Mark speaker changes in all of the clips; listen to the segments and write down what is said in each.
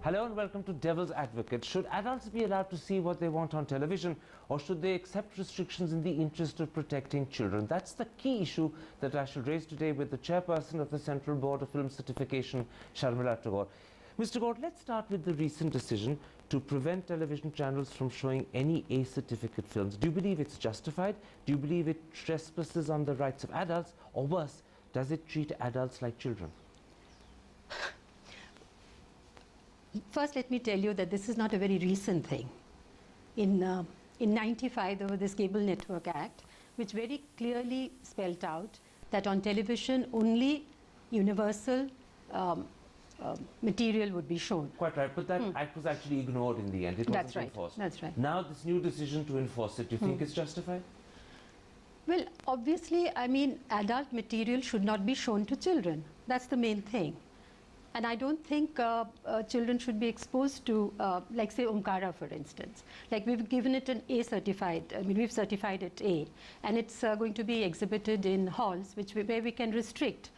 Speaker 1: Hello and welcome to Devil's Advocate. Should adults be allowed to see what they want on television, or should they accept restrictions in the interest of protecting children? That's the key issue that I shall raise today with the chairperson of the Central Board of Film Certification, Sharmila Tagore. Mr. Tagore, let's start with the recent decision to prevent television channels from showing any A-certificate films. Do you believe it's justified? Do you believe it trespasses on the rights of adults? Or worse, does it treat adults like children?
Speaker 2: First, let me tell you that this is not a very recent thing. In 95, there was this Cable Network Act, which very clearly spelled out that on television, only universal material would be shown.
Speaker 1: Quite right, but that act was actually ignored in the end. It wasn't enforced.
Speaker 2: That's right.
Speaker 1: Now, this new decision to enforce it, do you think it's justified?
Speaker 2: Well, obviously, I mean, adult material should not be shown to children. That's the main thing. And I don't think children should be exposed to, like say, Omkara, for instance. Like we've given it an A certified, I mean, we've certified it A. And it's going to be exhibited in halls where we can restrict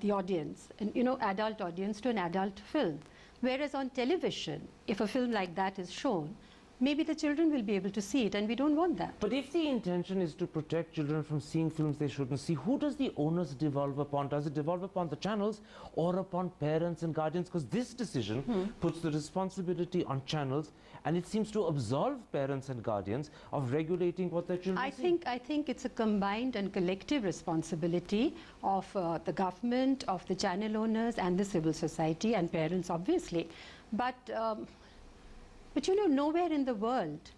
Speaker 2: the audience, and, you know, adult audience to an adult film. Whereas on television, if a film like that is shown, maybe the children will be able to see it, and we don't want that.
Speaker 1: But if the intention is to protect children from seeing films they shouldn't see, who does the onus devolve upon? Does it devolve upon the channels or upon parents and guardians? Because this decision puts the responsibility on channels, and it seems to absolve parents and guardians of regulating what their children see.
Speaker 2: I think it's a combined and collective responsibility of the government, of the channel owners, and the civil society, and parents, obviously. But you know, nowhere in the world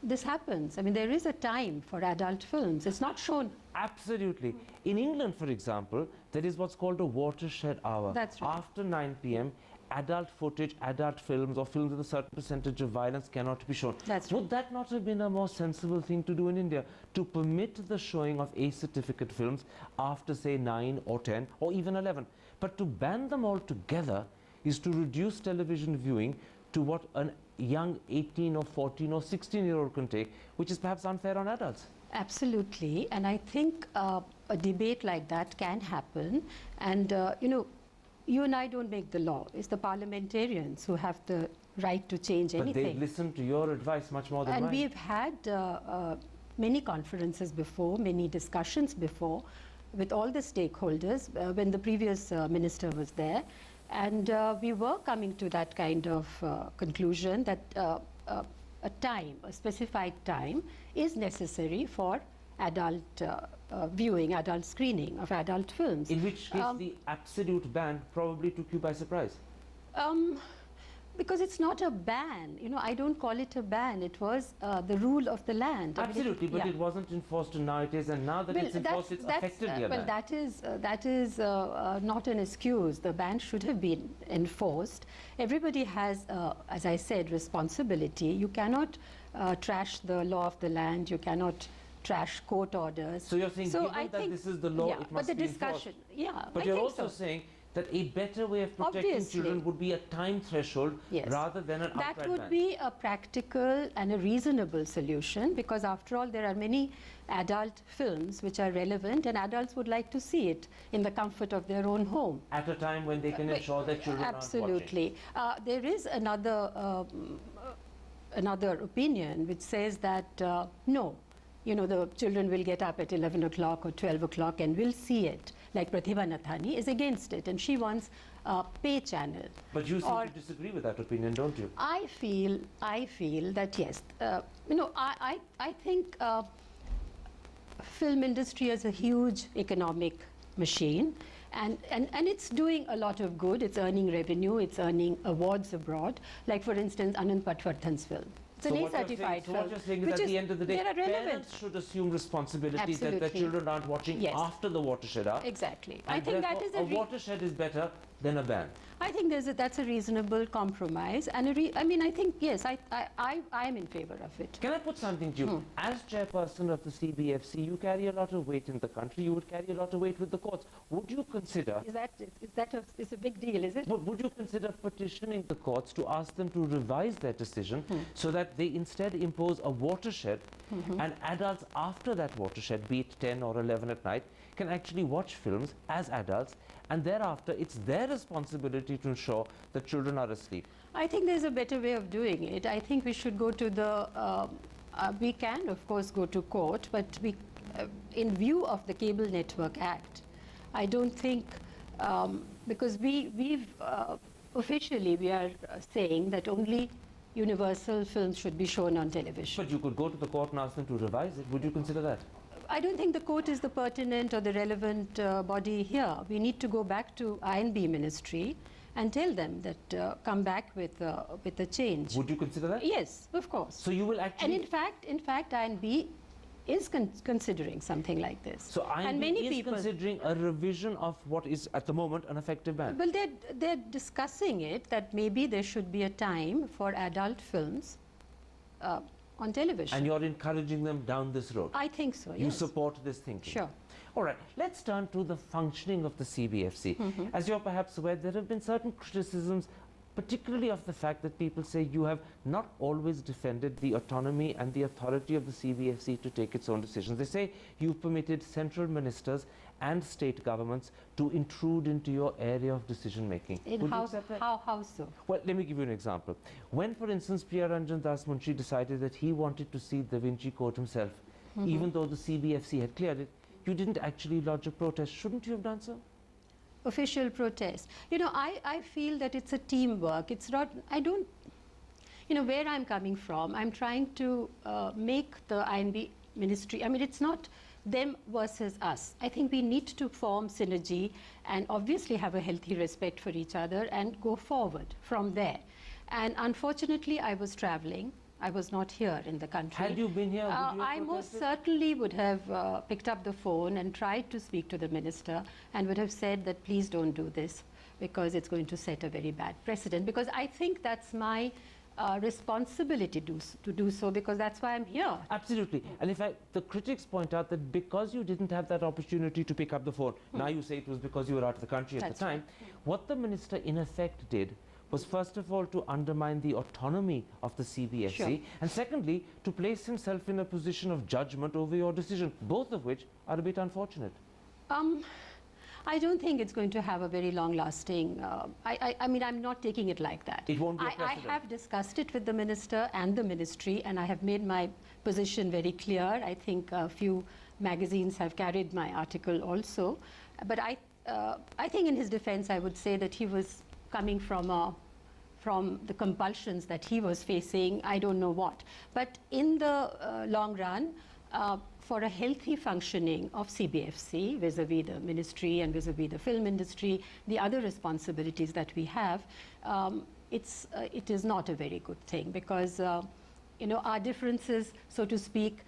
Speaker 2: this happens. I mean, there is a time for adult films. It's not shown.
Speaker 1: Absolutely. In England, for example, there is what's called a watershed hour.
Speaker 2: That's right.
Speaker 1: After 9 p.m., adult footage, adult films, or films with a certain percentage of violence cannot be shown.
Speaker 2: That's right.
Speaker 1: Would that not have been a more sensible thing to do in India? To permit the showing of A-certificate films after, say, 9 or 10 or even 11. But to ban them all together is to reduce television viewing to what a young 18 or 14 or 16-year-old can take, which is perhaps unfair on adults.
Speaker 2: Absolutely, and I think a debate like that can happen. And you know, you and I don't make the law. It's the parliamentarians who have the right to change anything.
Speaker 1: But they've listened to your advice much more than mine.
Speaker 2: And we've had many conferences before, many discussions before, with all the stakeholders when the previous minister was there. And we were coming to that kind of conclusion that a specified time is necessary for adult viewing, adult screening of adult films.
Speaker 1: In which case the absolute ban probably took you by surprise.
Speaker 2: Because it's not a ban. You know, I don't call it a ban. It was the rule of the land.
Speaker 1: Absolutely, but it wasn't enforced, and now it is, and now that it's enforced, it's effectively a ban.
Speaker 2: Well, that is not an excuse. The ban should have been enforced. Everybody has, as I said, responsibility. You cannot trash the law of the land. You cannot trash court orders.
Speaker 1: So you're saying, given that this is the law, it must be enforced. But you're also saying that a better way of protecting children would be a time threshold rather than an outright ban.
Speaker 2: That would be a practical and a reasonable solution, because after all, there are many adult films which are relevant, and adults would like to see it in the comfort of their own home.
Speaker 1: At a time when they can ensure that children aren't watching.
Speaker 2: Absolutely. There is another opinion which says that no, you know, the children will get up at 11 o'clock or 12 o'clock and will see it. Like Pratibha Nathani is against it, and she wants a pay channel.
Speaker 1: But you seem to disagree with that opinion, don't you?
Speaker 2: I feel that yes, you know, I think film industry is a huge economic machine, and it's doing a lot of good. It's earning revenue. It's earning awards abroad. Like, for instance, Anand Patwardhan's film. It's an A-certified film.
Speaker 1: So what you're saying is, at the end of the day, parents should assume responsibility that their children aren't watching after the watershed hour.
Speaker 2: Exactly.
Speaker 1: And I think that is a watershed is better than a ban.
Speaker 2: I think that's a reasonable compromise, and I mean, I think yes, I am in favor of it.
Speaker 1: Can I put something to you? As chairperson of the CBFC, you carry a lot of weight in the country. You would carry a lot of weight with the courts. Would you consider?
Speaker 2: Is a big deal? Is it?
Speaker 1: Would you consider petitioning the courts to ask them to revise their decision so that they instead impose a watershed, and adults after that watershed, be it 10 or 11 at night, can actually watch films as adults, and thereafter it's their responsibility to ensure that children are asleep.
Speaker 2: I think there's a better way of doing it. I think we should go to the, we can of course go to court, but we, in view of the Cable Network Act, I don't think, because we've officially we are saying that only universal films should be shown on television.
Speaker 1: But you could go to the court and ask them to revise it. Would you consider that?
Speaker 2: I don't think the court is the pertinent or the relevant body here. We need to go back to INB Ministry and tell them that come back with a change.
Speaker 1: Would you consider that?
Speaker 2: Yes, of course.
Speaker 1: So you will actually...
Speaker 2: And in fact, INB is considering something like this.
Speaker 1: So INB is considering a revision of what is at the moment an effective ban?
Speaker 2: Well, they're discussing it, that maybe there should be a time for adult films on television.
Speaker 1: And you're encouraging them down this road?
Speaker 2: I think so, yes.
Speaker 1: You support this thinking?
Speaker 2: Sure.
Speaker 1: All right, let's turn to the functioning of the CBFC. As you're perhaps aware, there have been certain criticisms, particularly of the fact that people say you have not always defended the autonomy and the authority of the CBFC to take its own decisions. They say you've permitted central ministers and state governments to intrude into your area of decision making.
Speaker 2: How so?
Speaker 1: Well, let me give you an example. When, for instance, Priya Ranjan Das Munshi decided that he wanted to see Da Vinci Code himself, even though the CBFC had cleared it, you didn't actually lodge a protest. Shouldn't you have done so?
Speaker 2: Official protest. You know, I feel that it's a teamwork. It's not, I don't, you know, where I'm coming from, I'm trying to make the INB ministry, I mean, it's not them versus us. I think we need to form synergy and obviously have a healthy respect for each other and go forward from there. And unfortunately, I was traveling. I was not here in the country.
Speaker 1: Had you been here, would you have
Speaker 2: I most
Speaker 1: protested?
Speaker 2: certainly would have picked up the phone and tried to speak to the minister and would have said that please don't do this because it's going to set a very bad precedent, because I think that's my responsibility to do so, because that's why I'm here.
Speaker 1: Absolutely. And in fact, the critics point out that because you didn't have that opportunity to pick up the phone, now you say it was because you were out of the country at the time, what the minister in effect did was first of all to undermine the autonomy of the CBFC, and secondly to place himself in a position of judgment over your decision, both of which are a bit unfortunate.
Speaker 2: I don't think it's going to have a very long-lasting, I mean, I'm not taking it like that.
Speaker 1: It won't be a
Speaker 2: I
Speaker 1: precedent.
Speaker 2: have discussed it with the minister and the ministry, and I have made my position very clear. I think a few magazines have carried my article also. But I think in his defense, I would say that he was coming from the compulsions that he was facing, I don't know what. But in the long run, for a healthy functioning of CBFC vis-a-vis the ministry and vis-a-vis the film industry, the other responsibilities that we have, it is not a very good thing, because you know, our differences, so to speak,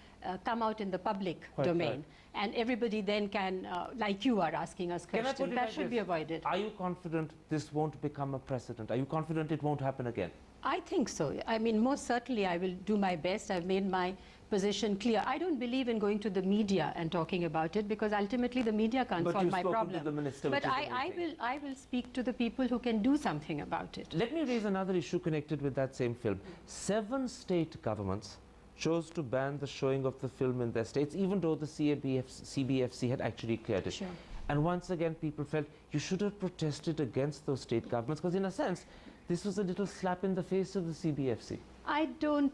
Speaker 2: come out in the public domain.
Speaker 1: Right.
Speaker 2: And everybody then can, like you are asking us questions, that should be avoided.
Speaker 1: Are you confident this won't become a precedent? Are you confident it won't happen again?
Speaker 2: I think so. I mean, most certainly I will do my best. I've made my position clear. I don't believe in going to the media and talking about it, because ultimately the media can't solve my problem.
Speaker 1: To the minister,
Speaker 2: but I will speak to the people who can do something about it.
Speaker 1: Let me raise another issue connected with that same film. 7 state governments chose to ban the showing of the film in their states, even though the CBFC had actually cleared it.
Speaker 2: Sure.
Speaker 1: And once again, people felt you should have protested against those state governments, because in a sense, this was a little slap in the face of the CBFC.
Speaker 2: I don't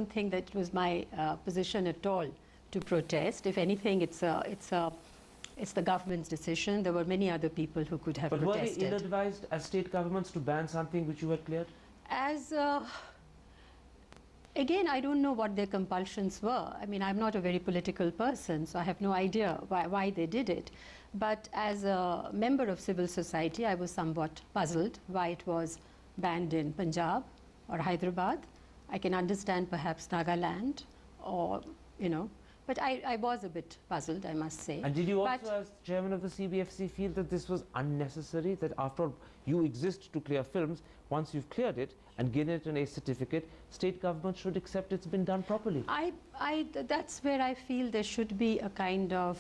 Speaker 2: think that was my position at all to protest. If anything, it's the government's decision. There were many other people who could have protested.
Speaker 1: But were they ill-advised as state governments to ban something which you had cleared?
Speaker 2: As again, I don't know what their compulsions were. I mean, I'm not a very political person, so I have no idea why they did it. But as a member of civil society, I was somewhat puzzled why it was banned in Punjab or Hyderabad. I can understand perhaps Nagaland, or, you know, but I was a bit puzzled, I must say.
Speaker 1: And did you also, as chairman of the CBFC, feel that this was unnecessary, that after all, you exist to clear films, once you've cleared it and given it an A certificate, state government should accept it's been done properly?
Speaker 2: That's where I feel there should be a kind of,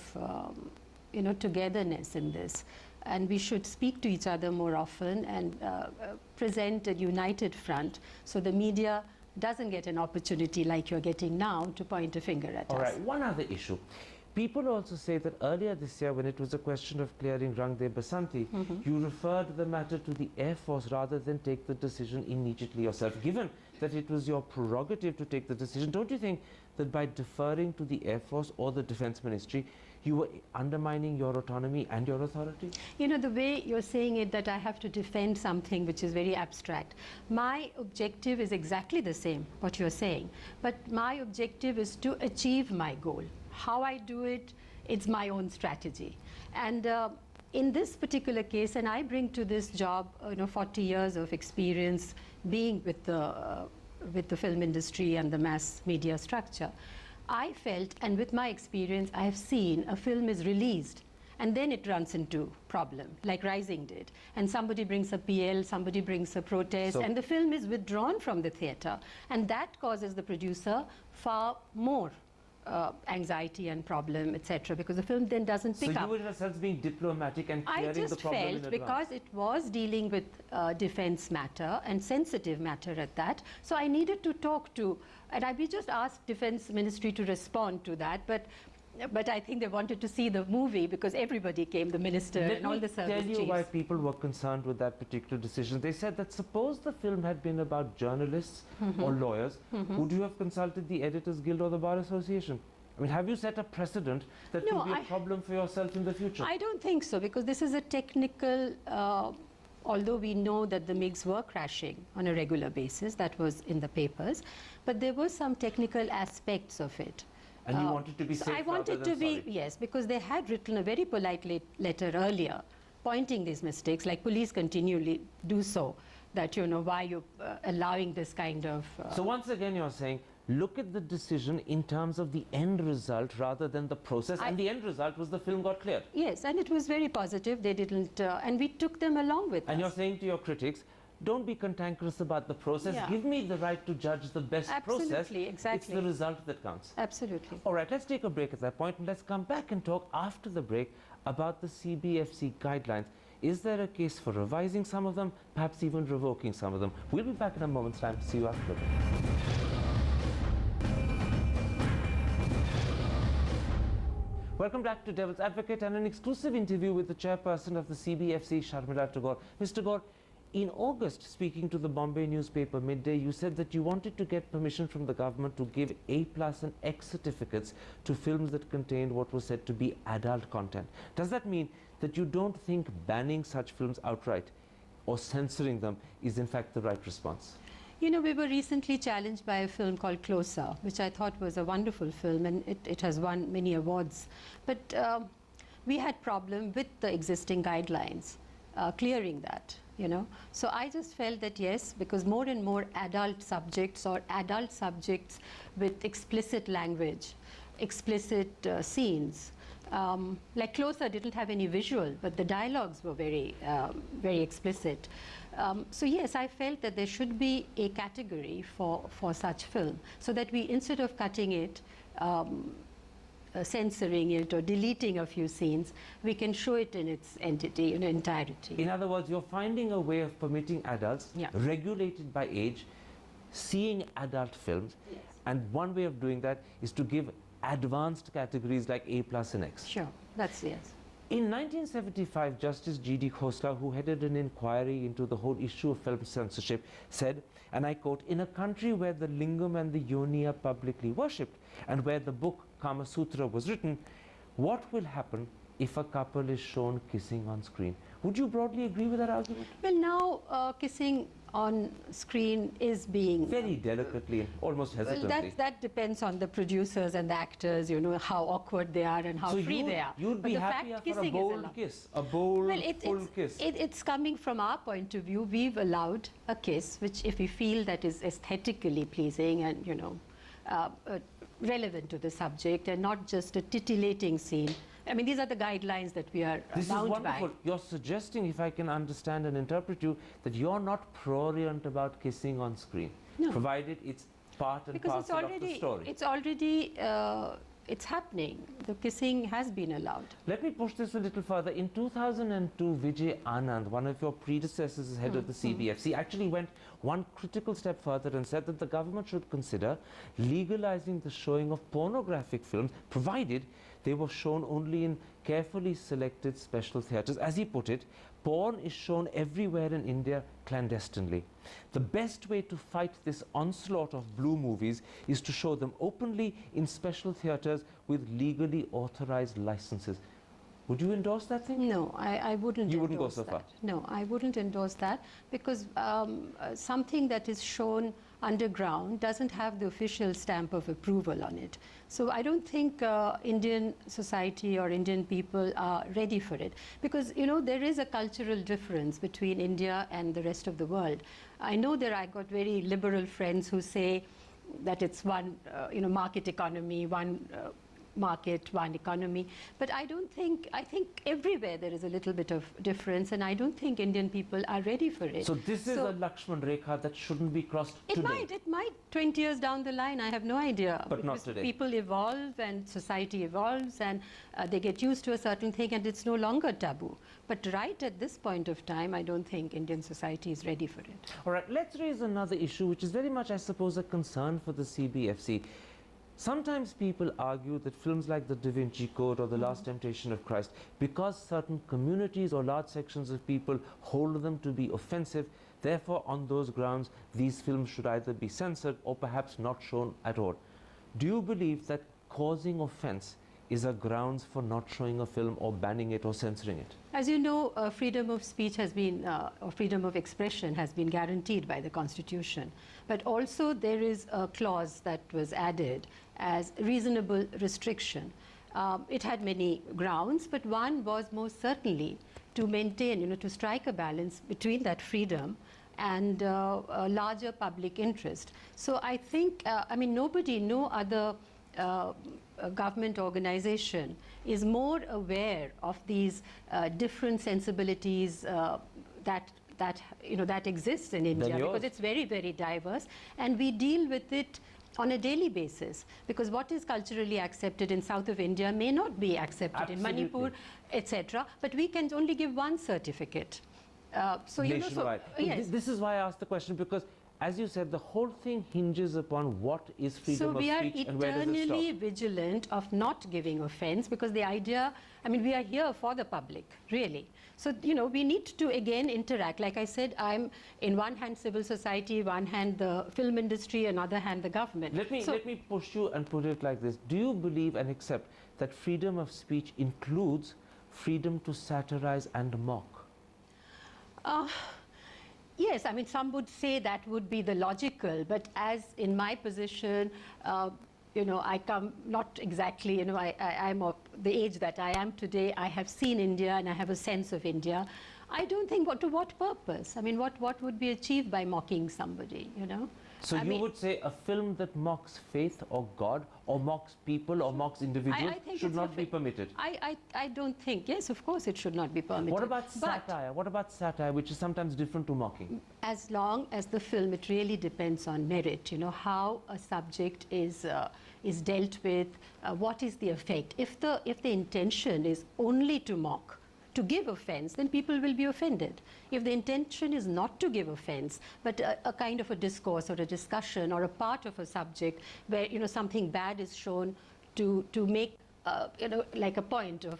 Speaker 2: you know, togetherness in this. And we should speak to each other more often and present a united front, so the media doesn't get an opportunity like you're getting now to point a finger at us.
Speaker 1: All right, one other issue. People also say that earlier this year, when it was a question of clearing Rang De Basanti, you referred the matter to the Air Force rather than take the decision immediately yourself. Given that it was your prerogative to take the decision, don't you think that by deferring to the Air Force or the Defense Ministry, you were undermining your autonomy and your authority?
Speaker 2: You know, the way you're saying it, that I have to defend something which is very abstract. My objective is exactly the same, what you're saying. But my objective is to achieve my goal. How I do it, it's my own strategy. And in this particular case, and I bring to this job, 40 years of experience being with the film industry and the mass media structure. I felt, and with my experience, I have seen a film is released and then it runs into problem, like Rising did. And somebody brings a PL, somebody brings a protest, and the film is withdrawn from the theatre. And that causes the producer far more anxiety and problem, etc., because the film then doesn't pick up.
Speaker 1: So you were in a sense being diplomatic and clearing the problem in advance.
Speaker 2: I just felt, because it was dealing with defense matter and sensitive matter at that, so I needed to talk to, and we just asked Defense Ministry to respond to that, but I think they wanted to see the movie because everybody came, the minister and all the service chiefs.
Speaker 1: Let me tell you why people were concerned with that particular decision. They said that suppose the film had been about journalists or lawyers, would you have consulted the Editors Guild or the Bar Association? I mean, have you set a precedent that will be a problem for yourself in the future?
Speaker 2: I don't think so, because this is a technical, although we know that the MiGs were crashing on a regular basis, that was in the papers, but there were some technical aspects of it.
Speaker 1: And you wanted to be safe?
Speaker 2: I wanted to be, yes, because they had written a very polite letter earlier pointing these mistakes, like police continually do so, that, why you're allowing this kind of...
Speaker 1: So once again you're saying, look at the decision in terms of the end result rather than the process, and the end result was the film got cleared.
Speaker 2: Yes, and it was very positive. They didn't, and we took them along with us.
Speaker 1: And you're saying to your critics, don't be cantankerous about the process.
Speaker 2: Yeah.
Speaker 1: Give me the right to judge the best process.
Speaker 2: Absolutely, exactly.
Speaker 1: It's the result that counts.
Speaker 2: Absolutely.
Speaker 1: All right, let's take a break at that point, and let's come back and talk after the break about the CBFC guidelines. Is there a case for revising some of them, perhaps even revoking some of them? We'll be back in a moment's time to see you after the break. Welcome back to Devil's Advocate and an exclusive interview with the chairperson of the CBFC, Sharmila Tagore. Mr. Tagore, in August, speaking to the Bombay newspaper Midday, you said that you wanted to get permission from the government to give A+ and X certificates to films that contained what was said to be adult content. Does that mean that you don't think banning such films outright or censoring them is in fact the right response?
Speaker 2: We were recently challenged by a film called Closer, which I thought was a wonderful film, and it has won many awards. But we had problem with the existing guidelines, clearing that, So I just felt that yes, because more and more adult subjects or adult subjects with explicit language, explicit scenes, like Closer didn't have any visual, but the dialogues were very, very explicit. So yes, I felt that there should be a category for such film, so that we, instead of cutting it, censoring it or deleting a few scenes, we can show it in its entity, in entirety.
Speaker 1: In other words, you're finding a way of permitting adults, regulated by age, seeing adult films, and one way of doing that is to give advanced categories like A+ and X.
Speaker 2: Sure, that's yes.
Speaker 1: In 1975, Justice G.D. Khosla, who headed an inquiry into the whole issue of film censorship, said, and I quote, "In a country where the lingam and the yoni are publicly worshipped, and where the book Kama Sutra was written, what will happen if a couple is shown kissing on screen?" Would you broadly agree with that argument?
Speaker 2: Well, now kissing on screen is being...
Speaker 1: Very delicately and almost hesitantly.
Speaker 2: Well, that depends on the producers and the actors, how awkward they are and how free they are.
Speaker 1: You'd be happier for a bold kiss, a bold, full kiss.
Speaker 2: It's coming from our point of view. We've allowed a kiss, which if we feel that is aesthetically pleasing and, relevant to the subject and not just a titillating scene. I mean, these are the guilines that we are bound by.
Speaker 1: This is wonderful. You're suggesting, if I can understand and interpret you, that you're not prurient about kissing on screen, provided it's part and parcel of the story.
Speaker 2: It's already, it's happening. The kissing has been allowed.
Speaker 1: Let me push this a little further. In 2002, Vijay Anand, one of your predecessors as head of the CBFC, actually went one critical step further and said that the government should consider legalizing the showing of pornographic films, provided they were shown only in carefully selected special theatres. As he put it, porn is shown everywhere in India clandestinely. The best way to fight this onslaught of blue movies is to show them openly in special theatres with legally authorized licenses. Would you endorse that thing?
Speaker 2: No, I wouldn't.
Speaker 1: You wouldn't go
Speaker 2: endorse
Speaker 1: so
Speaker 2: that.
Speaker 1: far?
Speaker 2: No, I wouldn't endorse that, because something that is shown underground doesn't have the official stamp of approval on it. So I don't think Indian society or Indian people are ready for it, because there is a cultural difference between India and the rest of the world. I know that I got very liberal friends who say that it's one market economy, one market, one economy. But I think everywhere there is a little bit of difference, and I don't think Indian people are ready for it.
Speaker 1: So this is a Lakshman Rekha that shouldn't be crossed today.
Speaker 2: It might 20 years down the line, I have no idea.
Speaker 1: But not today.
Speaker 2: People evolve and society evolves, and they get used to a certain thing, and it's no longer taboo. But right at this point of time, I don't think Indian society is ready for it.
Speaker 1: All right, let's raise another issue, which is very much, I suppose, a concern for the CBFC. Sometimes people argue that films like The Da Vinci Code or The Last Temptation of Christ, because certain communities or large sections of people hold them to be offensive, therefore on those grounds these films should either be censored or perhaps not shown at all. Do you believe that causing offense is a grounds for not showing a film or banning it or censoring it?
Speaker 2: As you know, freedom of speech has been, or freedom of expression has been guaranteed by the Constitution. But also there is a clause that was added as reasonable restriction. It had many grounds, but one was most certainly to maintain, to strike a balance between that freedom and a larger public interest. So I think, no other government organization is more aware of these different sensibilities that exists in India, because it's very, very diverse, and we deal with it on a daily basis, because what is culturally accepted in south of India may not be accepted in Manipur, etc. But we can only give one certificate.
Speaker 1: Nationwide.
Speaker 2: Yes.
Speaker 1: This is why I asked the question, because as you said, the whole thing hinges upon what is freedom of speech and where does it stop.
Speaker 2: So we are eternally vigilant of not giving offense, because the idea, we are here for the public, really. So, we need to again interact. Like I said, I'm in one hand civil society, one hand the film industry, another hand the government.
Speaker 1: Let me push you and put it like this. Do you believe and accept that freedom of speech includes freedom to satirize and mock?
Speaker 2: Yes, some would say that would be the logical, but as in my position, I come not exactly, I'm of the age that I am today. I have seen India and I have a sense of India. I don't think to what purpose? What would be achieved by mocking somebody,
Speaker 1: So you would say a film that mocks faith or God or mocks people or mocks individuals should not be permitted?
Speaker 2: I don't think. Yes, of course it should not be permitted.
Speaker 1: What about satire? What about satire, which is sometimes different to mocking?
Speaker 2: As long as the film, it really depends on merit, how a subject is dealt with, what is the effect. If the intention is only to mock, to give offense, then people will be offended. If the intention is not to give offense, but a kind of a discourse or a discussion or a part of a subject where something bad is shown to make like a point of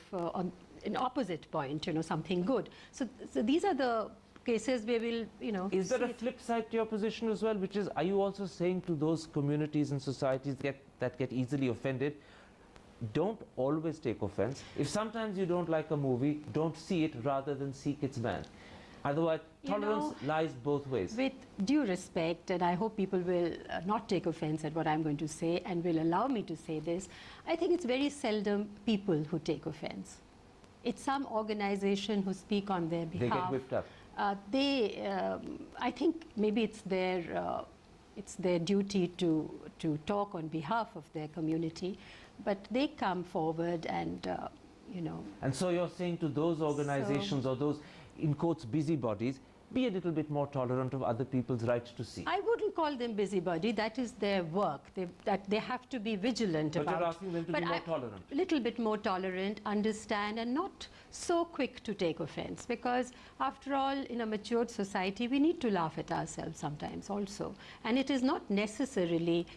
Speaker 2: an opposite point, something good. So these are the cases where we'll
Speaker 1: Is there a flip side to your position as well, which is, are you also saying to those communities and societies that get easily offended, don't always take offense? If sometimes you don't like a movie, don't see it rather than seek its ban. Otherwise, tolerance lies both ways.
Speaker 2: With due respect, and I hope people will not take offense at what I'm going to say and will allow me to say this, I think it's very seldom people who take offense. It's some organization who speak on their behalf.
Speaker 1: They get whipped up.
Speaker 2: I think maybe it's their duty to talk on behalf of their community, but they come forward and,
Speaker 1: And so you're saying to those organizations or those, in quotes, busybodies, be a little bit more tolerant of other people's right to see.
Speaker 2: I wouldn't call them busybody. That is their work. They have to be vigilant about.
Speaker 1: But you're asking them to be more tolerant.
Speaker 2: A little bit more tolerant, understand, and not so quick to take offense. Because after all, in a matured society, we need to laugh at ourselves sometimes also. And it is not necessarily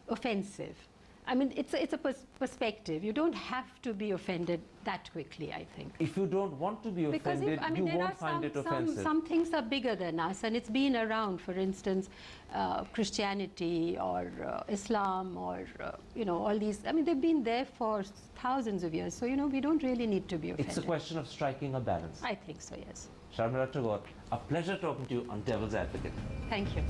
Speaker 2: offensive. I mean, it's a perspective. You don't have to be offended that quickly, I think.
Speaker 1: If you don't want to be
Speaker 2: Because
Speaker 1: offended, you won't find it offensive.
Speaker 2: some things are bigger than us, and it's been around. For instance, Christianity or Islam or all these. I mean, they've been there for thousands of years. So we don't really need to be offended.
Speaker 1: It's a question of striking a balance.
Speaker 2: I think so. Yes.
Speaker 1: Sharmila Tagore, a pleasure talking to you on Devil's Advocate.
Speaker 2: Thank you.